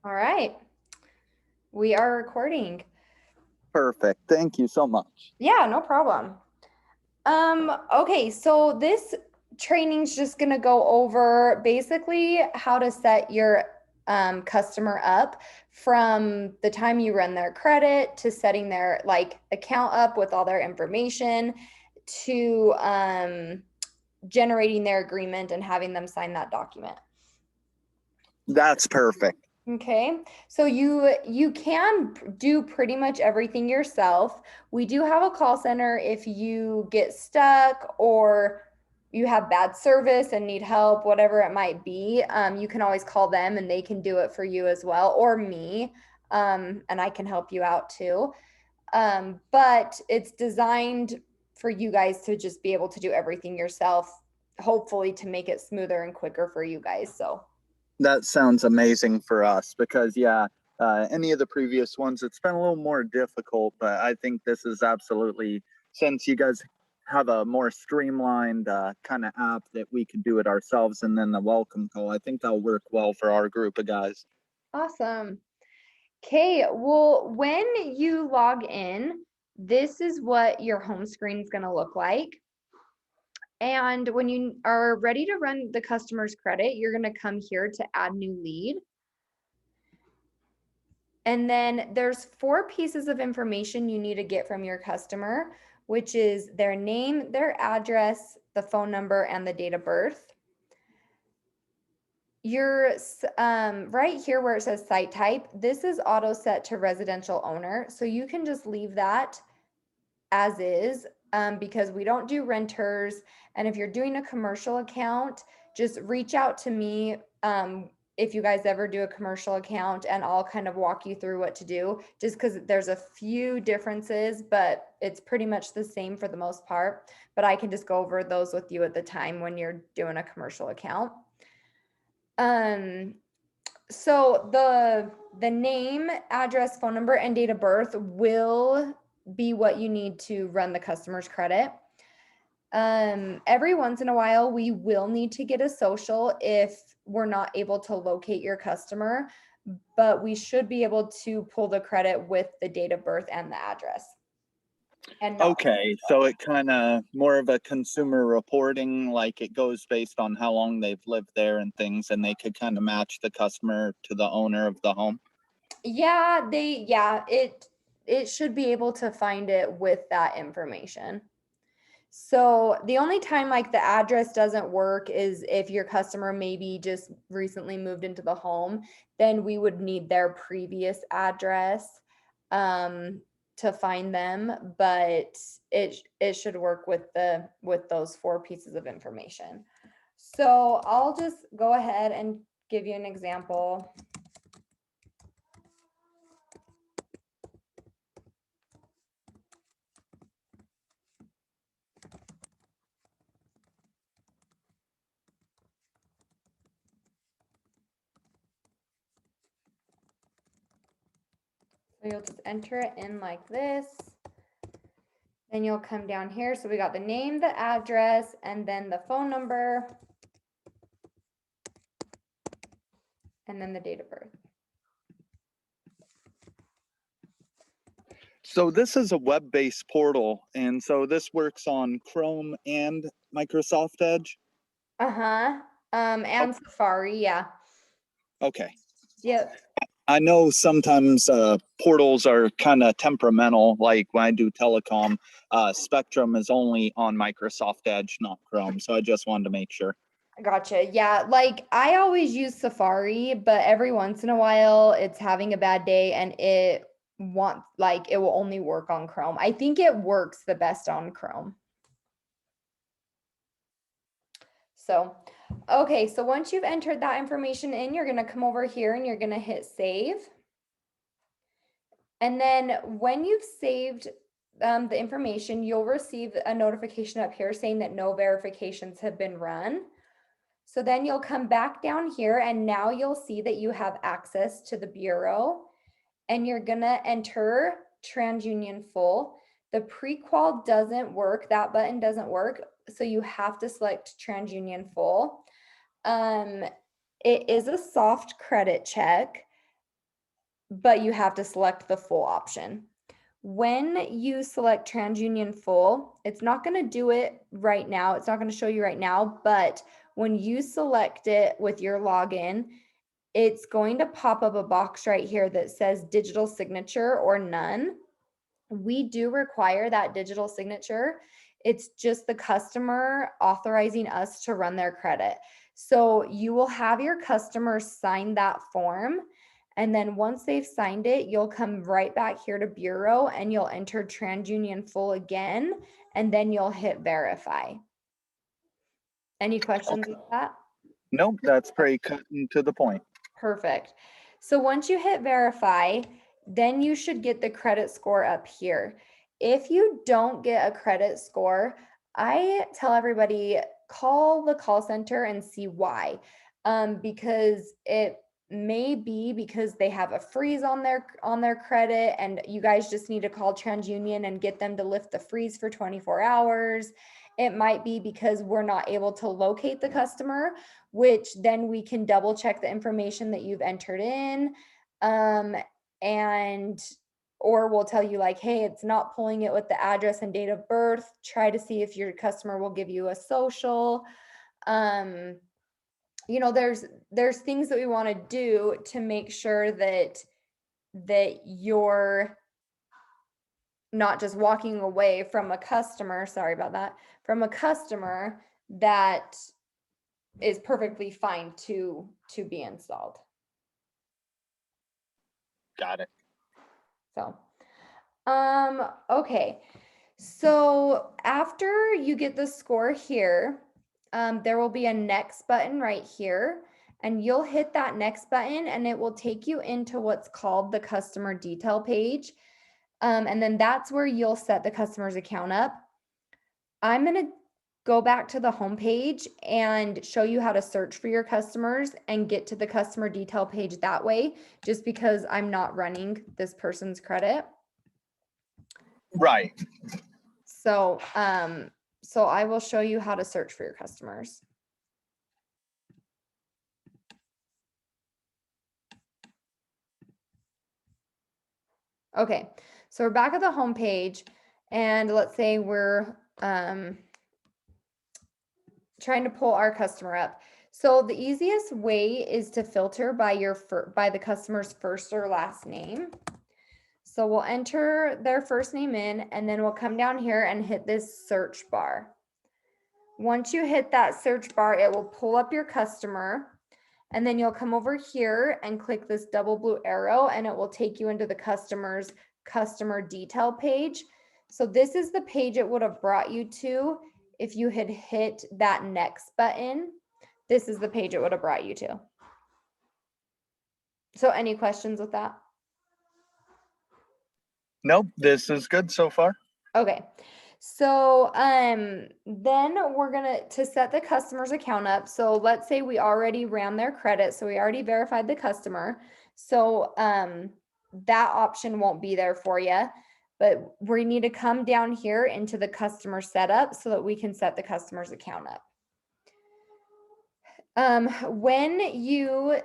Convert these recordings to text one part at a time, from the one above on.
All right, we are recording. Perfect. Thank you so much. Yeah, no problem. Okay, so this training's just gonna go over basically how to set your customer up from the time you run their credit to setting their account up with all their information to generating their agreement and having them sign that document. That's perfect. Okay, so you can do pretty much everything yourself. We do have a call center if you get stuck or you have bad service and need help, whatever it might be. You can always call them and they can do it for you as well, or me, and I can help you out too. But it's designed for you guys to just be able to do everything yourself, hopefully to make it smoother and quicker for you guys. So. That sounds amazing for us because, yeah, any of the previous ones, it's been a little more difficult, but I think this is absolutely, since you guys have a more streamlined kind of app that we could do it ourselves and then the welcome call, I think that'll work well for our group of guys. Awesome. Okay, well, when you log in, this is what your home screen is going to look like. And when you are ready to run the customer's credit, you're going to come here to add new lead. And then there's 4 pieces of information you need to get from your customer, which is their name, their address, the phone number, and the date of birth. You're right here where it says site type, this is auto set to residential owner. So you can just leave that as is because we don't do renters. And if you're doing a commercial account, just reach out to me if you guys ever do a commercial account, and I'll kind of walk you through what to do, just because there's a few differences, but it's pretty much the same for the most part. But I can just go over those with you at the time when you're doing a commercial account. So the name, address, phone number, and date of birth will be what you need to run the customer's credit. Every once in a while, we will need to get a social if we're not able to locate your customer, but we should be able to pull the credit with the date of birth and the address. And Okay, so it kind of more of a consumer reporting, like it goes based on how long they've lived there and things, and they could kind of match the customer to the owner of the home. yeah, it should be able to find it with that information. So the only time like the address doesn't work is if your customer maybe just recently moved into the home, then we would need their previous address to find them, but it should work with those 4 pieces of information. So I'll just go ahead and give you an example. So you'll just enter it in like this. Then you'll come down here. So we got the name, the address, and then the phone number, and then the date of birth. So this is a web-based portal, and so this works on Chrome and Microsoft Edge. Uh-huh. And Safari, yeah. Okay. Yep. I know sometimes portals are kind of temperamental. Like when I do telecom, Spectrum is only on Microsoft Edge, not Chrome. So I just wanted to make sure. Gotcha. Yeah, like I always use Safari, but every once in a while it's having a bad day and it will only work on Chrome. I think it works the best on Chrome. So, okay, so once you've entered that information in, you're going to come over here and you're going to hit save. And then when you've saved the information, you'll receive a notification up here saying that no verifications have been run. So then you'll come back down here and now you'll see that you have access to the bureau and you're gonna enter TransUnion full. The pre-qual doesn't work, that button doesn't work, so you have to select TransUnion full. It is a soft credit check. but you have to select the full option. When you select TransUnion Full, it's not going to do it right now. It's not going to show you right now, but when you select it with your login, it's going to pop up a box right here that says digital signature or none. We do require that digital signature. It's just the customer authorizing us to run their credit. So you will have your customers sign that form. And then once they've signed it, you'll come right back here to Bureau and you'll enter TransUnion Full again, and then you'll hit verify. Any questions with that? Nope, that's pretty cut and to the point. Perfect. So once you hit verify, then you should get the credit score up here. If you don't get a credit score, I tell everybody call the call center and see why. Because it may be because they have a freeze on their credit and you guys just need to call TransUnion and get them to lift the freeze for 24 hours. It might be because we're not able to locate the customer, which then we can double check the information that you've entered in. And or we'll tell you like, hey, it's not pulling it with the address and date of birth. Try to see if your customer will give you a social. You know, there's things that we want to do to make sure that you're not just walking away from a customer, sorry about that, from a customer that is perfectly fine to be installed. Got it. So, okay. So after you get the score here, there will be a next button right here, and you'll hit that next button and it will take you into what's called the customer detail page. And then that's where you'll set the customer's account up. I'm going to go back to the home page and show you how to search for your customers and get to the customer detail page that way, just because I'm not running this person's credit. Right. So, so I will show you how to search for your customers. Okay, so we're back at the home page, and let's say we're trying to pull our customer up. So the easiest way is to filter by the customer's first or last name. So we'll enter their first name in, and then we'll come down here and hit this search bar. Once you hit that search bar, it will pull up your customer, and then you'll come over here and click this double blue arrow, and it will take you into the customer's customer detail page. So this is the page it would have brought you to if you had hit that next button. This is the page it would have brought you to. So any questions with that? Nope, this is good so far. Okay. So then we're to set the customer's account up. So let's say we already ran their credit. So we already verified the customer. So that option won't be there for you, but we need to come down here into the customer setup so that we can set the customer's account up. When you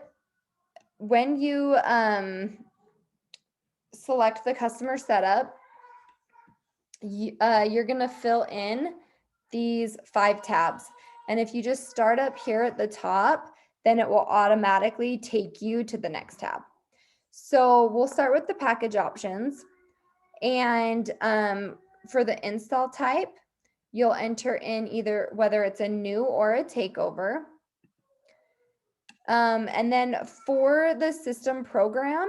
select the customer setup, you're going to fill in these 5 tabs. And if you just start up here at the top, then it will automatically take you to the next tab. So we'll start with the package options. And for the install type, you'll enter in either whether it's a new or a takeover. And then for the system program,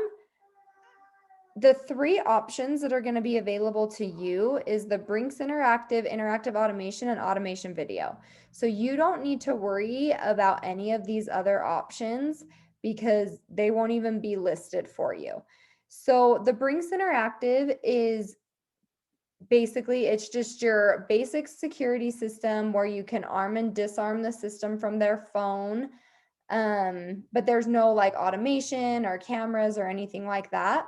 the 3 options that are going to be available to you is the Brinks interactive automation, and automation video. So you don't need to worry about any of these other options because they won't even be listed for you. So the Brinks interactive is basically, it's just your basic security system where you can arm and disarm the system from their phone. But there's no like automation or cameras or anything like that.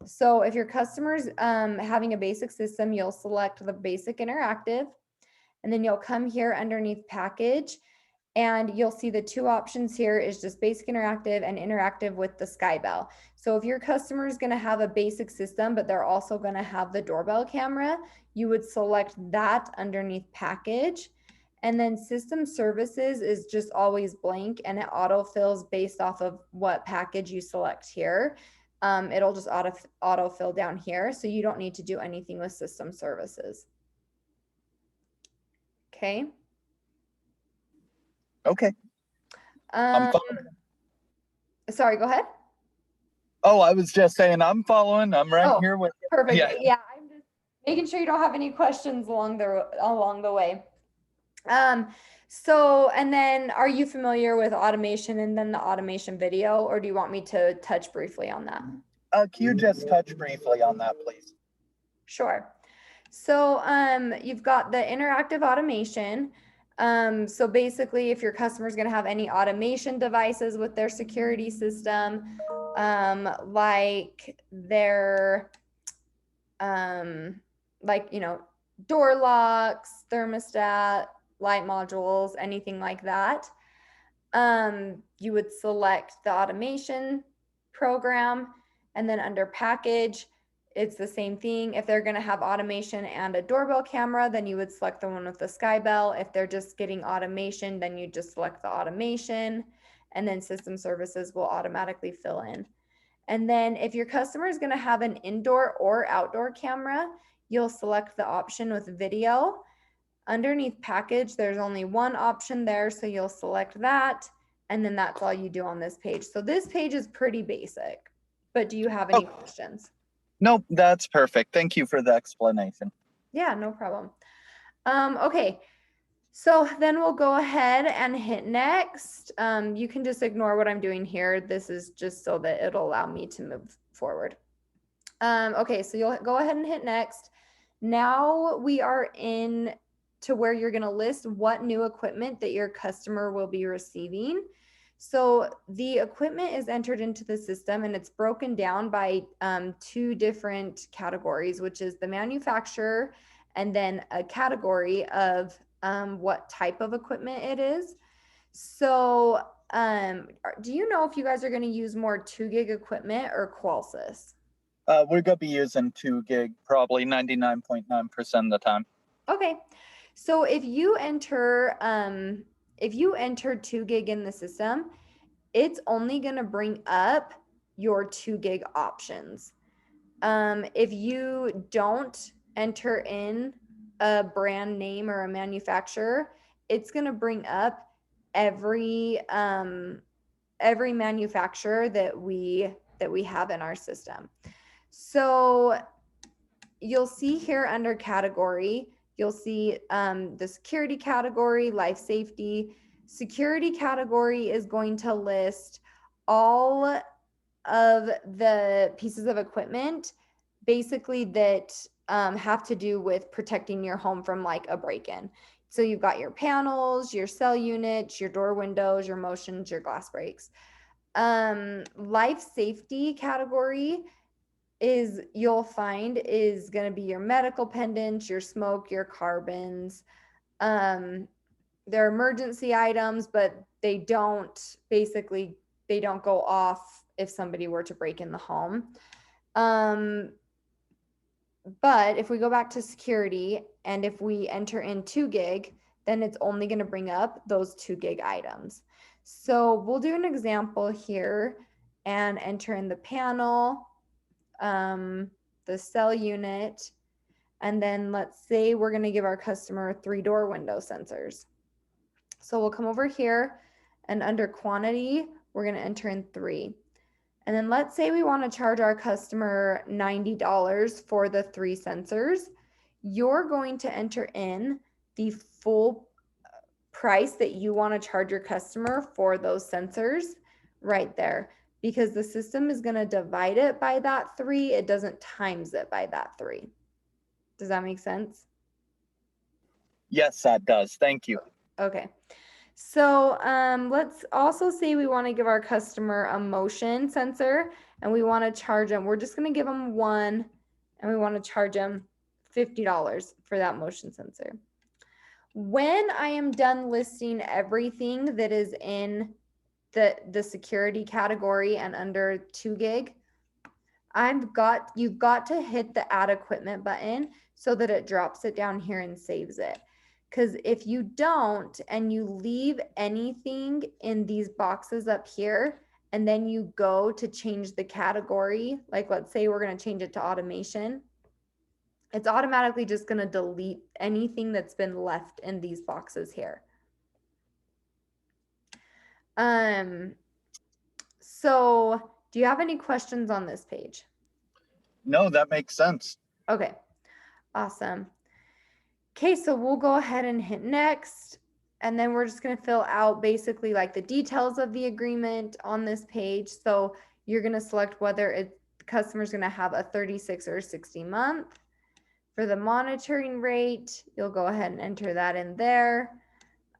So if your customer's having a basic system, you'll select the basic interactive, and then you'll come here underneath package, And you'll see the two options here is just basic interactive and interactive with the Sky Bell. So if your customer is going to have a basic system, but they're also going to have the doorbell camera, you would select that underneath package. And then system services is just always blank, and it autofills based off of what package you select here. It'll just autofill down here, so you don't need to do anything with system services. Okay. Okay. I'm following. Sorry, go ahead. Oh, I was just saying I'm following. I'm right here with you. Perfect. Yeah, I'm just making sure you don't have any questions along the way. So, and then are you familiar with automation and then the automation video, or do you want me to touch briefly on that? Can you just touch briefly on that, please? Sure. So, you've got the interactive automation. So basically, if your customer is going to have any automation devices with their security system, like their, door locks, thermostat, light modules, anything like that, you would select the automation program, and then under package, it's the same thing. If they're going to have automation and a doorbell camera, then you would select the one with the Sky Bell. If they're just getting automation, then you just select the automation, and then system services will automatically fill in. And then if your customer is going to have an indoor or outdoor camera, you'll select the option with video. Underneath package, there's only one option there, so you'll select that, and then that's all you do on this page. So this page is pretty basic, but do you have any questions? Nope, that's perfect. Thank you for the explanation. Yeah, no problem. Okay, so then we'll go ahead and hit next. You can just ignore what I'm doing here. This is just so that it'll allow me to move forward. Okay, so you'll go ahead and hit next. Now we are in to where you're going to list what new equipment that your customer will be receiving. So the equipment is entered into the system, and it's broken down by two different categories, which is the manufacturer and then a category of what type of equipment it is. So do you know if you guys are going to use more 2 gig equipment or Qualsys? We're going to be using 2 gig probably 99.9% of the time. Okay. So if you enter 2 gig in the system, it's only going to bring up your 2 gig options. If you don't enter in a brand name or a manufacturer, it's going to bring up every manufacturer that we have in our system. So you'll see here under category, you'll see the security category, life safety. Security category is going to list all of the pieces of equipment basically that have to do with protecting your home from like a break-in. So you've got your panels, your cell units, your door windows, your motions, your glass breaks. Life safety category is you'll find is going to be your medical pendants, your smoke, your carbons. They're emergency items, but they don't go off if somebody were to break in the home. But if we go back to security and if we enter in 2 gig, then it's only going to bring up those 2 gig items. So we'll do an example here and enter in the panel, the cell unit, and then let's say we're going to give our customer 3 door window sensors. So we'll come over here and under quantity, we're going to enter in 3. And then let's say we want to charge our customer $90 for the 3 sensors. You're going to enter in the full price that you want to charge your customer for those sensors right there, because the system is going to divide it by that 3. It doesn't times it by that 3. Does that make sense? Yes, that does. Thank you. Okay. So let's also say we want to give our customer a motion sensor and we want to charge them. We're just going to give them 1 and we want to charge them $50 for that motion sensor. When I am done listing everything that is in the security category and under 2 gig, you've got to hit the add equipment button so that it drops it down here and saves it. Because if you don't and you leave anything in these boxes up here, and then you go to change the category, like let's say we're going to change it to automation, it's automatically just going to delete anything that's been left in these boxes here. So do you have any questions on this page? No, that makes sense. Okay, awesome. Okay, so we'll go ahead and hit next, and then we're just going to fill out basically like the details of the agreement on this page. So you're going to select whether the customer's going to have a 36 or 60 month. For the monitoring rate, you'll go ahead and enter that in there.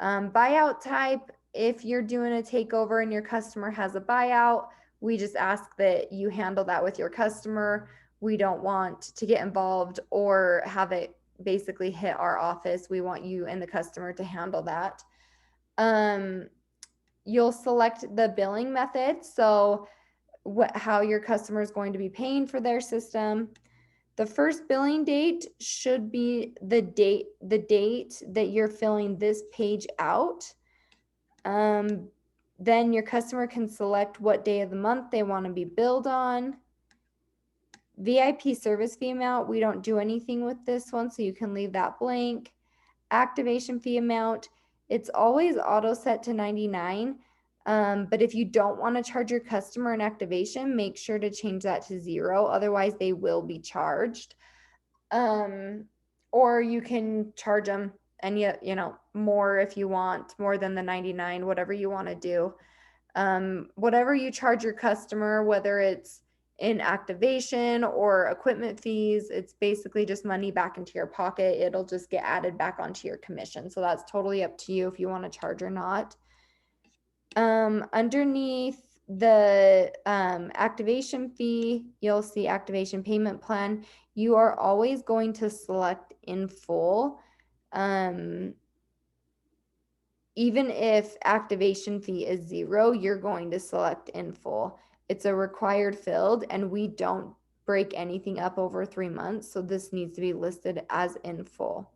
Buyout type, if you're doing a takeover and your customer has a buyout, we just ask that you handle that with your customer. We don't want to get involved or have it basically hit our office. We want you and the customer to handle that. You'll select the billing method, so how your customer is going to be paying for their system. The first billing date should be the date that you're filling this page out. Then your customer can select what day of the month they want to be billed on. VIP service fee amount, we don't do anything with this one, so you can leave that blank. Activation fee amount, it's always auto set to 99. But if you don't want to charge your customer an activation, make sure to change that to 0. Otherwise, they will be charged. Or you can charge them any, more if you want, more than the 99, whatever you want to do. Whatever you charge your customer, whether it's in activation or equipment fees, it's basically just money back into your pocket. It'll just get added back onto your commission. So that's totally up to you if you want to charge or not. Underneath the activation fee, you'll see activation payment plan. You are always going to select in full. Even if activation fee is 0, you're going to select in full. It's a required field, and we don't break anything up over 3 months, so this needs to be listed as in full.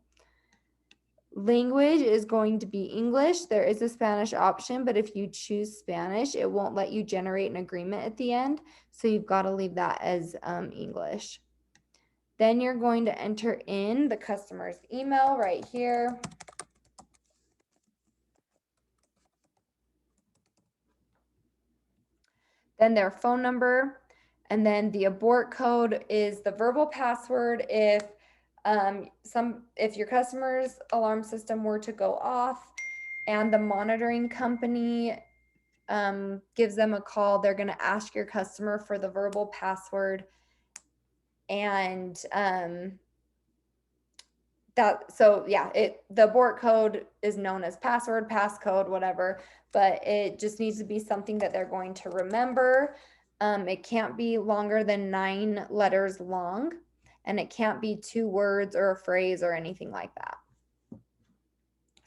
Language is going to be English. There is a Spanish option, but if you choose Spanish, it won't let you generate an agreement at the end, so you've got to leave that as English. Then you're going to enter in the customer's email right here. Then their phone number, and then the abort code is the verbal password if your customer's alarm system were to go off and the monitoring company gives them a call, they're going to ask your customer for the verbal password, and the abort code is known as password, passcode, whatever, but it just needs to be something that they're going to remember. It can't be longer than 9 letters long, and it can't be 2 words or a phrase or anything like that.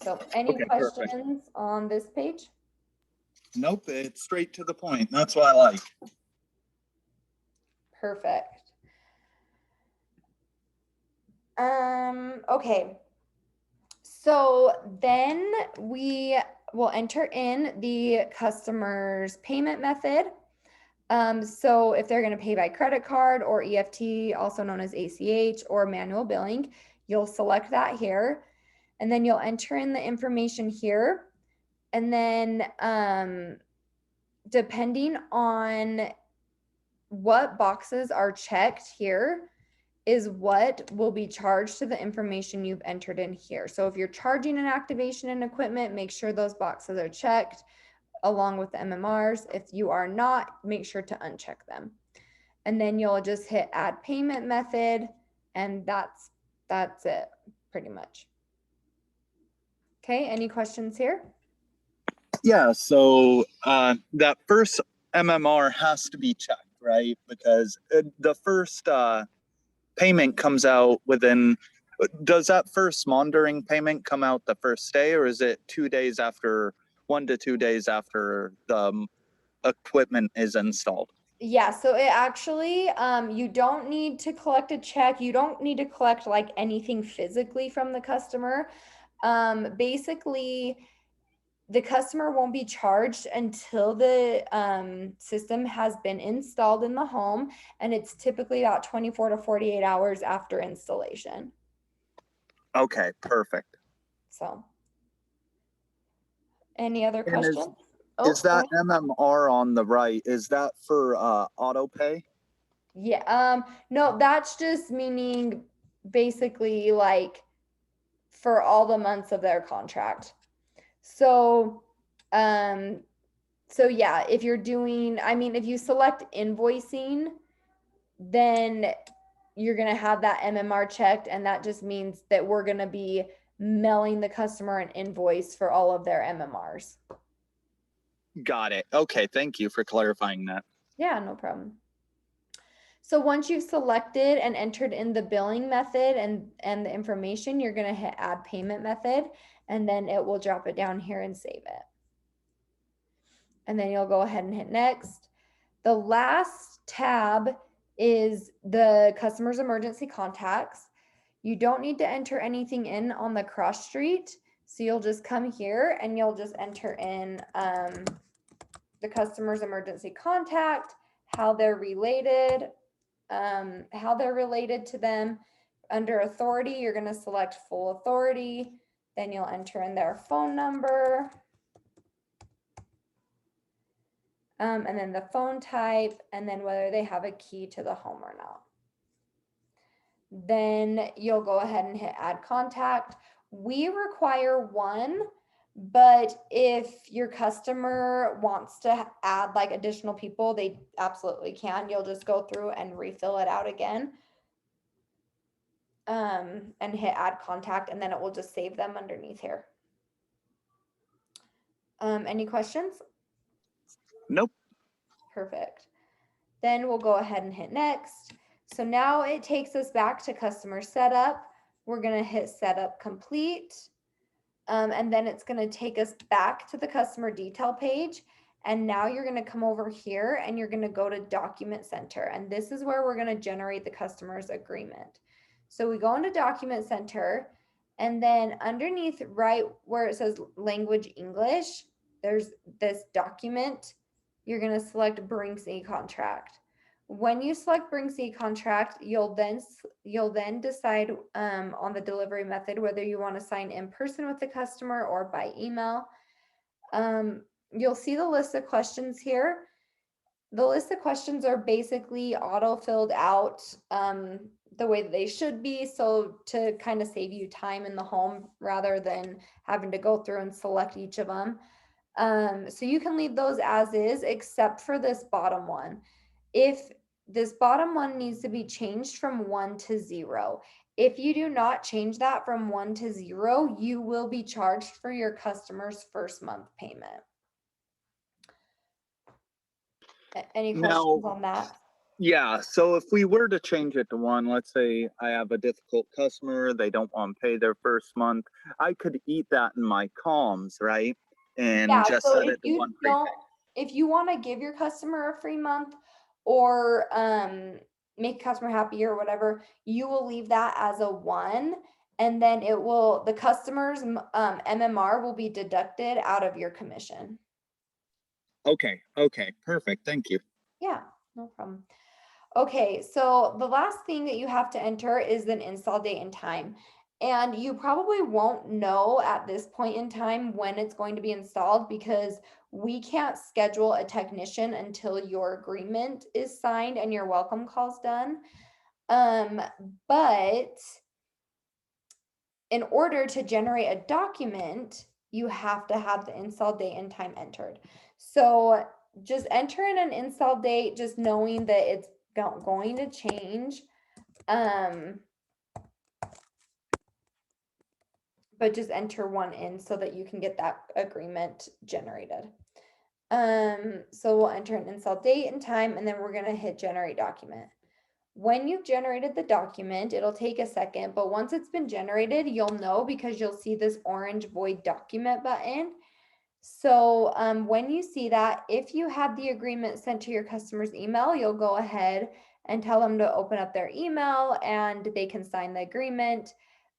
So any questions perfect. On this page? Nope, it's straight to the point. That's what I like. Perfect. Okay. So then we will enter in the customer's payment method. So if they're going to pay by credit card or EFT, also known as ACH, or manual billing, you'll select that here, and then you'll enter in the information here. And then depending on what boxes are checked here is what will be charged to the information you've entered in here. So if you're charging an activation and equipment, make sure those boxes are checked along with the MMRs. If you are not, make sure to uncheck them. And then you'll just hit add payment method, and that's it pretty much. Okay, any questions here? Yeah, so that first MMR has to be checked, right? Because the first payment comes out within Does that first monitoring payment come out the first day, or is it 2 days after, 1 to 2 days after the equipment is installed? Yeah, so it actually, you don't need to collect a check. You don't need to collect like anything physically from the customer. Basically, the customer won't be charged until the system has been installed in the home, and it's typically about 24 to 48 hours after installation. Okay, perfect. So, any other And questions? is Oh, go that ahead. MMR on the right? Is that for auto pay? Yeah, no, that's just meaning basically like for all the months of their contract. So, um, so yeah, if you're doing, I mean, if you select invoicing, then you're going to have that MMR checked. And that just means that we're going to be mailing the customer an invoice for all of their MMRs. Got it. Okay, thank you for clarifying that. Yeah, no problem. So once you've selected and entered in the billing method and the information, you're going to hit add payment method, and then it will drop it down here and save it. And then you'll go ahead and hit next. The last tab is the customer's emergency contacts. You don't need to enter anything in on the cross street. So you'll just come here and you'll just enter in the customer's emergency contact, how they're related, to them. Under authority, you're going to select full authority. Then you'll enter in their phone number. And then the phone type, and then whether they have a key to the home or not. Then you'll go ahead and hit add contact. We require one, but if your customer wants to add like additional people, they absolutely can. You'll just go through and refill it out again. And hit add contact, and then it will just save them underneath here. Any questions? Nope. Perfect. Then we'll go ahead and hit next. So now it takes us back to customer setup. We're going to hit setup complete. And then it's going to take us back to the customer detail page. And now you're going to come over here and you're going to go to document center. And this is where we're going to generate the customer's agreement. So we go into document center, and then underneath right where it says language English, there's this document. You're going to select Brinks e-contract. When you select Brinks e-contract, you'll then decide on the delivery method whether you want to sign in person with the customer or by email. You'll see the list of questions here. The list of questions are basically auto-filled out the way that they should be, so to kind of save you time in the home rather than having to go through and select each of them. So you can leave those as is, except for this bottom one. If this bottom one needs to be changed from 1 to 0. If you do not change that from 1 to 0, you will be charged for your customer's first month payment. Any questions on that? Yeah, so if we were to change it to 1, let's say I have a difficult customer, they don't want to pay their first month, I could eat that in my comms, right? And Yeah, just so set it to 1 prepay. if you want to give your customer a free month or make customer happy or whatever, you will leave that as a 1, and then the customer's MMR will be deducted out of your commission. Okay, perfect, thank you. Yeah, no problem. Okay, so the last thing that you have to enter is an install date and time. And you probably won't know at this point in time when it's going to be installed, because we can't schedule a technician until your agreement is signed and your welcome call's done. But in order to generate a document, you have to have the install date and time entered. So just enter in an install date, just knowing that it's going to change. But just enter one in so that you can get that agreement generated. So we'll enter an install date and time, and then we're going to hit generate document. When you've generated the document, it'll take a second, but once it's been generated, you'll know because you'll see this orange void document button. So when you see that, if you had the agreement sent to your customer's email, you'll go ahead and tell them to open up their email and they can sign the agreement.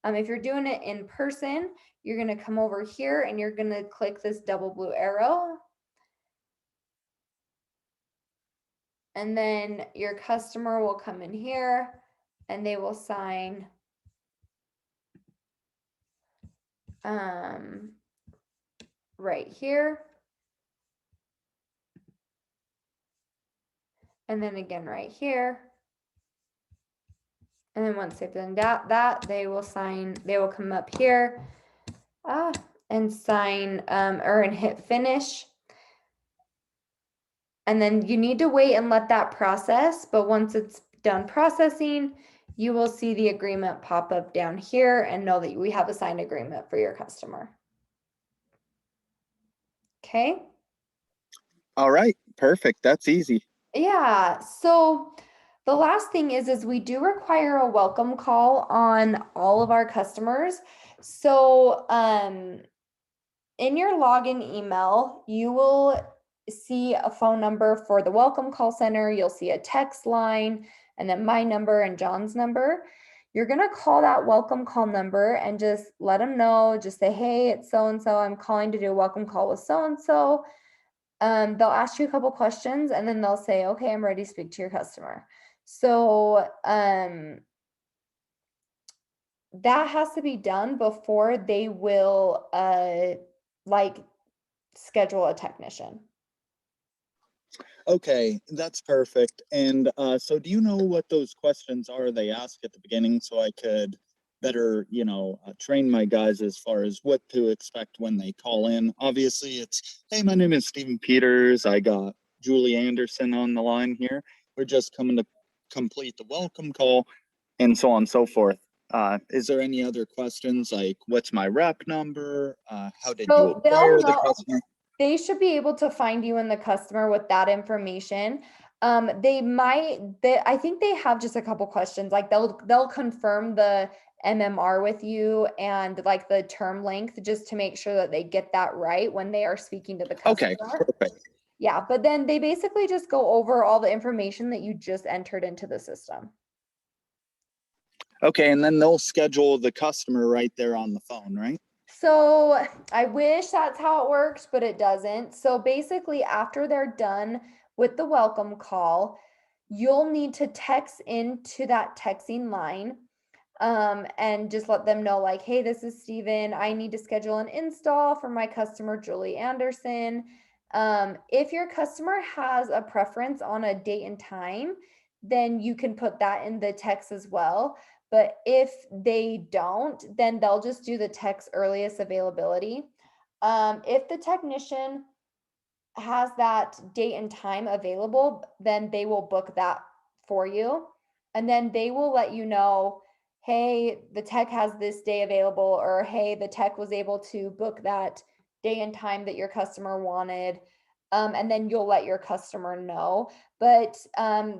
If you're doing it in person, you're going to come over here and you're going to click this double blue arrow. And then your customer will come in here and they will sign right here. And then again right here. And then once they've done that, they will sign, they will come up here and sign and hit finish. And then you need to wait and let that process. But once it's done processing, you will see the agreement pop up down here and know that we have a signed agreement for your customer. Okay. All right, perfect. That's easy. Yeah. So the last thing is we do require a welcome call on all of our customers. So in your login email, you will see a phone number for the welcome call center. You'll see a text line and then my number and John's number. You're going to call that welcome call number and just let them know, just say, hey, it's so-and-so. I'm calling to do a welcome call with so-and-so. They'll ask you a couple questions and then they'll say, okay, I'm ready to speak to your customer. So that has to be done before they will schedule a technician. Okay, that's perfect. And so do you know what those questions are they ask at the beginning so I could better, train my guys as far as what to expect when they call in? Obviously, it's, hey, my name is Stephen Peters. I got Julie Anderson on the line here. We're just coming to complete the welcome call and so on and so forth. Is there any other questions like what's my rep number? How did you acquire the customer? They should be able to find you in the customer with that information. I think they have just a couple questions. Like they'll confirm the MMR with you and like the term length just to make sure that they get that right when they are speaking to the customer. Okay, perfect. Yeah, but then they basically just go over all the information that you just entered into the system. Okay, and then they'll schedule the customer right there on the phone, right? So I wish that's how it works, but it doesn't. So basically, after they're done with the welcome call, you'll need to text into that texting line and just let them know like, hey, this is Steven. I need to schedule an install for my customer, Julie Anderson. If your customer has a preference on a date and time, then you can put that in the text as well. But if they don't, then they'll just do the text earliest availability. If the technician has that date and time available, then they will book that for you. And then they will let you know, hey, the tech has this day available, or hey, the tech was able to book that day and time that your customer wanted. And then you'll let your customer know. But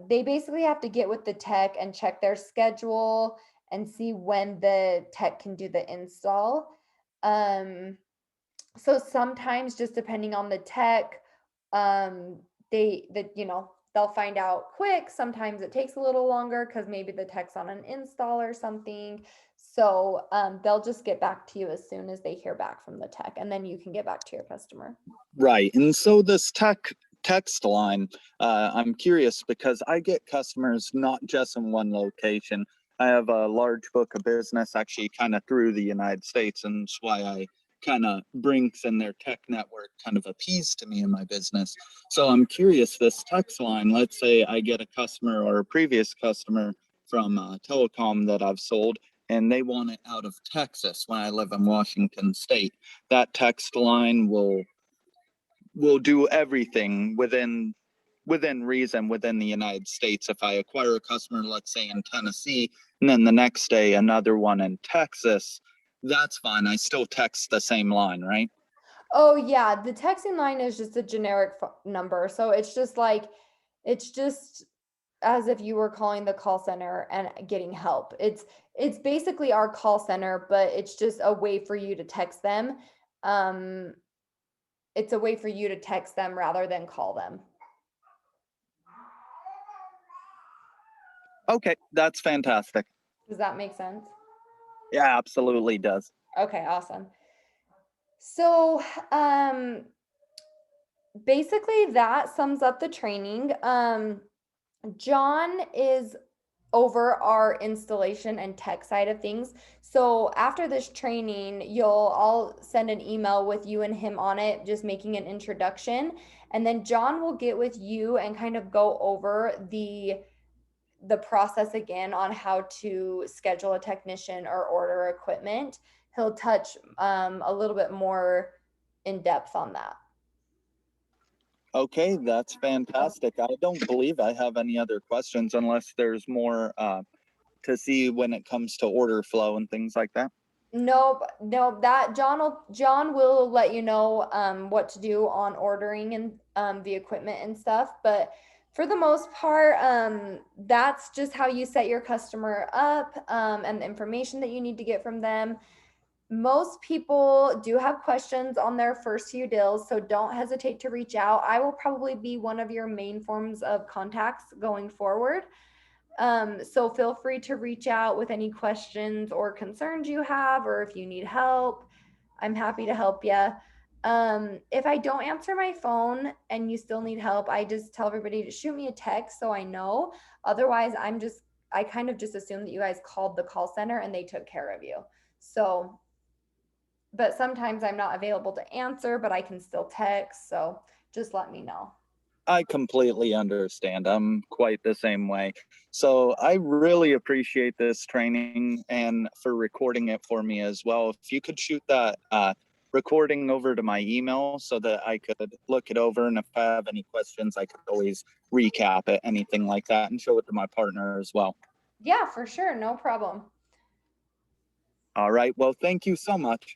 they basically have to get with the tech and check their schedule and see when the tech can do the install. So sometimes just depending on the tech, they'll find out quick. Sometimes it takes a little longer because maybe the tech's on an install or something. So they'll just get back to you as soon as they hear back from the tech, and then you can get back to your customer. Right. And so this text line, I'm curious because I get customers not just in one location. I have a large book of business actually kind of through the United States, and that's why I kind of Brinks and their tech network kind of appease to me in my business. So I'm curious, this text line, let's say I get a customer or a previous customer from telecom that I've sold, and they want it out of Texas when I live in Washington State. That text line will do everything within reason within the United States. If I acquire a customer, let's say in Tennessee, and then the next day another one in Texas, that's fine. I still text the same line, right? Oh yeah, the texting line is just a generic number. So it's just as if you were calling the call center and getting help. It's basically our call center, but it's just a way for you to text them. Um, it's a way for you to text them rather than call them. Okay, that's fantastic. Does that make sense? Yeah, absolutely does. Okay, awesome. So, basically that sums up the training. John is over our installation and tech side of things. So after this training, I'll send an email with you and him on it, just making an introduction. And then John will get with you and kind of go over the process again on how to schedule a technician or order equipment. He'll touch a little bit more in depth on that. Okay, that's fantastic. I don't believe I have any other questions unless there's more to see when it comes to order flow and things like that. No, no, that John will let you know what to do on ordering and the equipment and stuff. But for the most part, that's just how you set your customer up and the information that you need to get from them. Most people do have questions on their first few deals, so don't hesitate to reach out. I will probably be one of your main forms of contacts going forward. So feel free to reach out with any questions or concerns you have, or if you need help, I'm happy to help you. If I don't answer my phone and you still need help, I just tell everybody to shoot me a text so I know. Otherwise, I kind of just assume that you guys called the call center and they took care of you. So, but sometimes I'm not available to answer, but I can still text. So just let me know. I completely understand. I'm quite the same way. So I really appreciate this training and for recording it for me as well. If you could shoot that recording over to my email so that I could look it over, and if I have any questions, I could always recap it, anything like that, and show it to my partner as well. Yeah, for sure. No problem. All right. Well, thank you so much.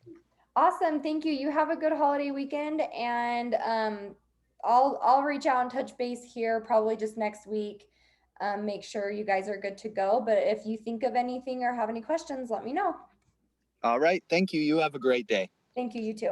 Awesome. Thank you. You have a good holiday weekend, and I'll reach out and touch base here probably just next week. Make sure you guys are good to go. But if you think of anything or have any questions, let me know. All right. Thank you. You have a great day. Thank you. You too.